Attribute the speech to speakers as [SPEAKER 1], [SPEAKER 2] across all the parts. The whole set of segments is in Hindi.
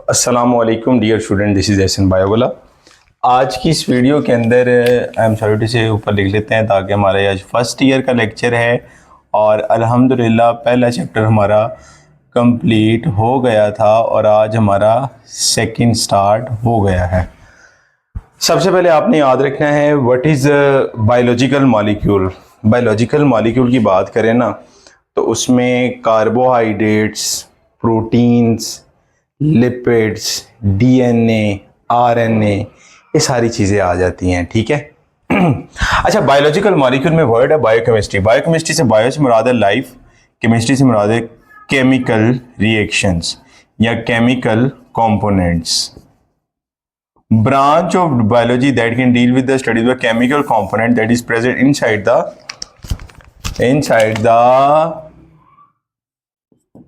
[SPEAKER 1] अस्सलामुअलैकुम dear student, this is Ehsan बायोगोला। आज की इस वीडियो के अंदर आई एम सॉरी से ऊपर लिख लेते हैं ताकि हमारा आज फर्स्ट ईयर का लेक्चर है और अल्हम्दुलिल्लाह पहला चैप्टर हमारा कंप्लीट हो गया था और आज हमारा सेकंड स्टार्ट हो गया है। सबसे पहले आपने याद रखना है what is biological molecule. Biological molecule की बात करें ना तो उसमें carbohydrates, proteins, lipids, DNA, RNA, ये सारी चीज़ें आ जाती हैं। ठीक है। अच्छा, बायोलॉजिकल मॉलिक्यूल में वर्ड है बायोकेमिस्ट्री। बायोकेमिस्ट्री से बायो से मुराद है लाइफ, केमिस्ट्री से मुराद है केमिकल रिएक्शंस या chemical components. Branch of biology that can deal with the studies of chemical component that is present inside the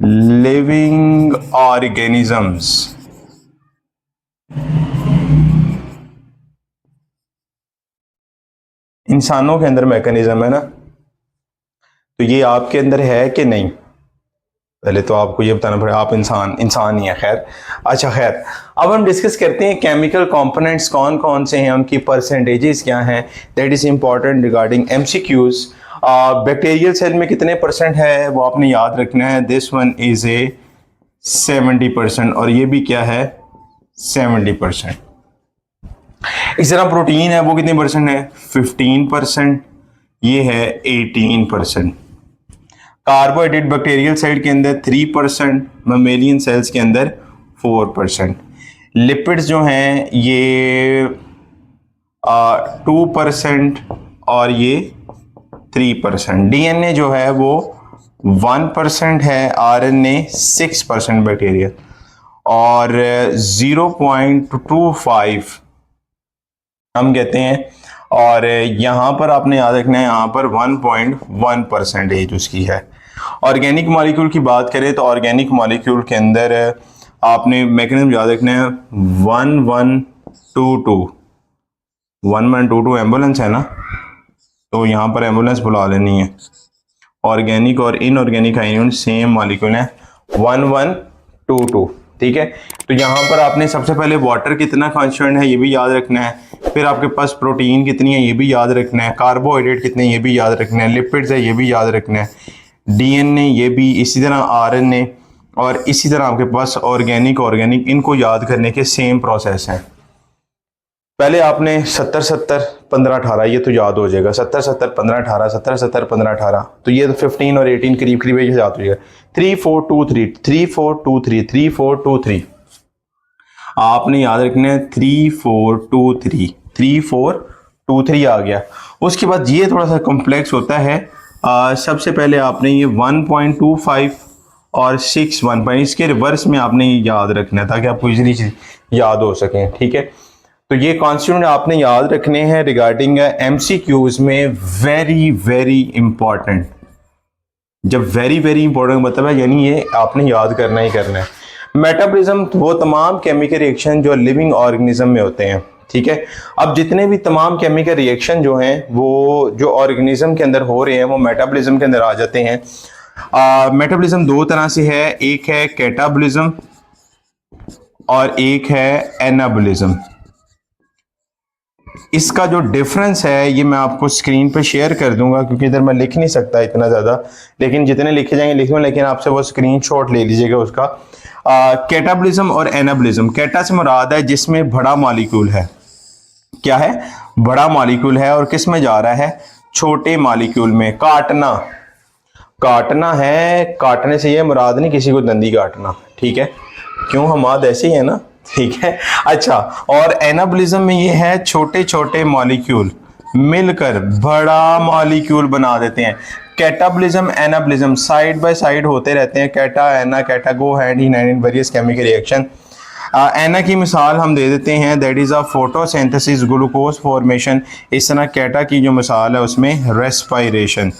[SPEAKER 1] living organisms. इंसानों के अंदर मैकेनिज्म है ना, तो ये आपके अंदर है कि नहीं, पहले तो आपको ये बताना पड़ेगा। आप इंसान ही है। खैर, अच्छा खैर, अब हम डिस्कस करते हैं केमिकल कंपोनेंट्स कौन कौन से हैं, उनकी परसेंटेजेस क्या हैं। That is important regarding MCQs. Bacterial cell में कितने परसेंट है वो आपने याद रखना है। दिस वन इज ए 70% और ये भी क्या है 70%। इस तरह प्रोटीन है वो कितने परसेंट है 15%, ये है 18%। कार्बोहाइड्रेट बैक्टीरियल सेल के अंदर 3%, ममेलियन सेल्स के अंदर 4%। लिपिड्स जो हैं ये 2% और ये 3%। डीएनए जो है वो 1% है, आरएनए 6% बैक्टीरियल और 0.25 हम कहते हैं। और यहाँ पर आपने याद रखना है यहाँ पर 1.1% उसकी है। ऑर्गेनिक मॉलिक्यूल की बात करें तो ऑर्गेनिक मॉलिक्यूल के अंदर आपने मैकेनिज्म याद रखना है 1122 एम्बुलेंस है ना, तो यहाँ पर एम्बुलेंस बुला लेनी है। ऑर्गेनिक और इनऑर्गेनिक आयन सेम मॉलिक्यूल है 1122। ठीक है, तो यहाँ पर आपने सबसे पहले वाटर कितना कॉन्स्टेंट है ये भी याद रखना है, फिर आपके पास प्रोटीन कितनी है ये भी याद रखना है, कार्बोहाइड्रेट कितने ये भी याद रखना है, लिपिड्स है ये भी याद रखना है, डीएनए ये भी, इसी तरह आरएनए और इसी तरह आपके पास ऑर्गेनिक इनको याद करने के सेम प्रोसेस हैं। पहले आपने 70-70-15-18 ये तो याद हो जाएगा। 70-70-15-18, 70-70-15-18, तो ये तो 15 और 18 करीब करीब ये याद हो जाएगा। 3-4-2-3, 3-4-2-3, 3-4-2-3 आपने याद रखना है। 3-4-2-3, 3-4-2-3 आ गया। उसके बाद ये थोड़ा सा कॉम्प्लेक्स होता है। सबसे पहले आपने ये 1.25 और 6 इसके रिवर्स में आपने याद रखना है ताकि आपको इजीली याद हो सके। ठीक है, तो ये कॉन्स्टिट्यूएंट आपने याद रखने हैं रिगार्डिंग एमसीक्यूज में। Very very important. जब वेरी वेरी इंपॉर्टेंट मतलब है यानी ये आपने याद करना ही करना है। मेटाबॉलिज्म वो तमाम केमिकल रिएक्शन जो लिविंग ऑर्गेनिज्म में होते हैं। ठीक है, अब जितने भी तमाम केमिकल रिएक्शन जो हैं वो जो ऑर्गेनिज्म के अंदर हो रहे हैं वो मेटाबॉलिज्म के अंदर आ जाते हैं। मेटाबॉलिज्म दो तरह से है, एक है कैटाबॉलिज्म और एक है एनाबॉलिज्म। इसका जो डिफरेंस है ये मैं आपको स्क्रीन पे शेयर कर दूंगा क्योंकि इधर मैं लिख नहीं सकता इतना ज़्यादा, लेकिन जितने लिखे जाएंगे लिखूंगा, लेकिन आपसे वो स्क्रीनशॉट ले लीजिएगा उसका। कैटाबॉलिज्म और एनाबॉलिज्म। कैटा से मुराद है जिसमें बड़ा मॉलिक्यूल है। क्या है? बड़ा मॉलिक्यूल है। और किस में जा रहा है? छोटे मॉलिक्यूल में। काटना है। काटने से ये मुराद नहीं किसी को दंदी काटना। ठीक है, क्यों, हम आद ऐसे ही है ना। ठीक है, अच्छा, और एनाबॉलिज्म में ये है छोटे छोटे मॉलिक्यूल मिलकर बड़ा मॉलिक्यूल बना देते हैं। Catabolism anabolism side by side होते रहते हैं। Cata go hand in hand in various chemical reaction. Ana की मिसाल हम दे देते हैं, that is a photosynthesis, glucose formation. इस तरह कैटा की जो मिसाल है उसमें रेस्पिरेशन।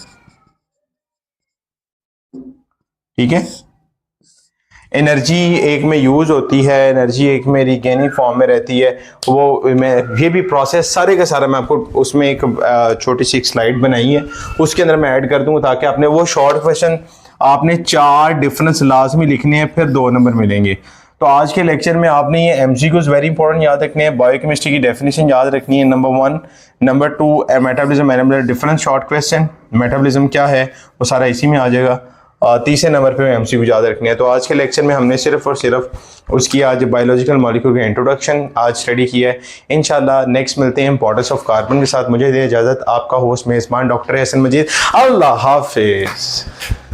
[SPEAKER 1] ठीक है, एनर्जी एक में यूज होती है, एनर्जी एक में रिगेनिंग फॉर्म में रहती है। वो मैं ये भी प्रोसेस सारे का सारा मैं आपको उसमें एक छोटी सी एक स्लाइड बनाई है उसके अंदर मैं ऐड कर दूंगा ताकि आपने वो शॉर्ट क्वेश्चन आपने 4 डिफरेंस लाजमी लिखने हैं, फिर 2 नंबर मिलेंगे। तो आज के लेक्चर में आपने ये एमसीक्यूज वेरी इंपॉर्टेंट याद रखने हैं, बायोकेमिस्ट्री की डेफिनेशन याद रखनी है number 1, number 2 metabolism anabolism difference short question, metabolism क्या है वो सारा इसी में आ जाएगा। तीसरे नंबर पे एमसीक्यू याद रखने हैं। तो आज के लेक्चर में हमने सिर्फ और सिर्फ उसकी आज बायोलॉजिकल मॉलिक्यूल का इंट्रोडक्शन आज स्टडी किया है। इंशाल्लाह नेक्स्ट मिलते हैं इंपॉर्टेंस ऑफ कार्बन के साथ। मुझे दे इजाज़त, आपका होस्ट मेज़बान डॉक्टर हसन मजीद। अल्लाह हाफिज़।